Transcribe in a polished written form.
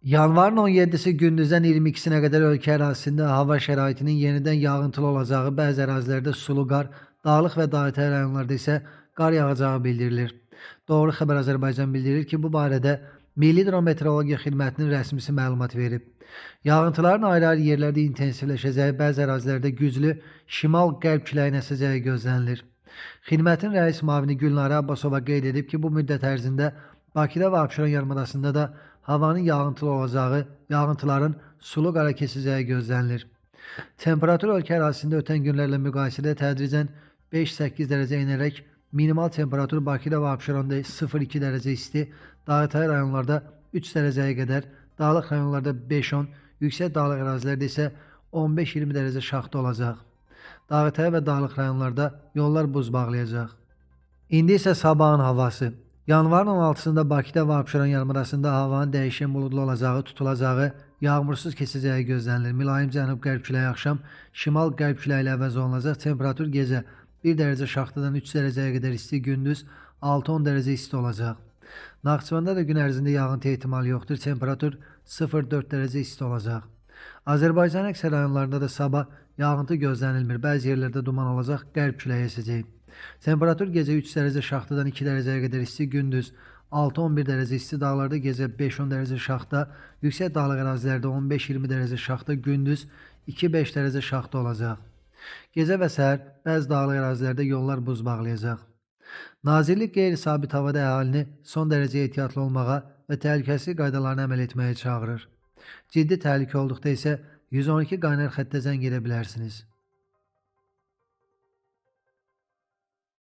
Yanvarın 17'si gündüzdən 22'sine qədər ölkə ərazisində hava şəraitinin yenidən yağıntılı olacağı, bəzi ərazilərdə sulu qar, dağlıq və dağətəyi rayonlarda isə qar yağacağı bildirilir. Doğru Xəbər Azərbaycan bildirir ki, bu barədə Milli Hidrometeorologiya Xidmətinin rəsmisi məlumat verib. Yağıntıların ayrı-ayrı yerlərdə intensivləşəcəyi, bəzi ərazilərdə güclü şimal-qərb küləyin əsəcəyi gözlənilir. Xidmətin rəis müavini Gülnara Abbasova qeyd edib ki, bu müddət ərzində Bakıda və Abşeron yarımadasında da havanın yağıntılı olacağı, yağıntıların sulu qara keçəcəyi gözlənilir. Temperatur ölkə ərazisində ötən günlərlə müqayisədə tədricən 5-8 dərəcə enərək minimal temperatur Bakıda və Abşeronda 0-2 dərəcə isti, dağətəyi rayonlarda 3 dərəcəyə qədər, dağlıq rayonlarda 5-10, yüksək dağlıq ərazilərdə isə 15-20 dərəcə şaxta olacaq. Dağətəyi və dağlıq rayonlarda yollar buz bağlayacaq. İndi isə sabahın havası. Yanvarın 16'sında Bakıda və Abşeron yarımadasında havanın dəyişkən buludlu olacağı, tutulacağı, yağmursuz keçəcəyi gözlənilir. Mülayim cənub-qərb küləyi axşam şimal-qərb küləyi ilə əvəz olunacaq. Temperatur gecə 1 dərəcə şaxtadan 3 dərəcəyə qədər isti, gündüz 6-10 dərəcə isti olacaq. Naxçıvanda da gün ərzində yağıntı ehtimalı yoxdur. Temperatur 0-4 dərəcə isti olacaq. Azərbaycanın əksər rayonlarında da sabah yağıntı gözlənilmir. Bəzi yerlərdə duman olacaq, qərb küləyi əsəcək. Temperatur gecə 3 dərəcə şaxtadan 2 dərəcəyə qədər isti, gündüz 6-11 dərəcə isti, dağlarda gecə 5-10 dərəcə şaxta, yüksək dağlıq ərazilərdə 15-20 dərəcə şaxta, gündüz 2-5 dərəcə şaxta olacaq. Gecə və səhər bəzi dağlıq ərazilərdə yollar buz bağlayacaq. Nazirlik qeyri-sabit havada əhalini son dərəcə ehtiyatlı olmağa və təhlükəsizlik qaydalarına əməl etməyə çağırır. Ciddi təhlükə olduqda isə 112 qaynar xəttə zəng edə bilərsiniz.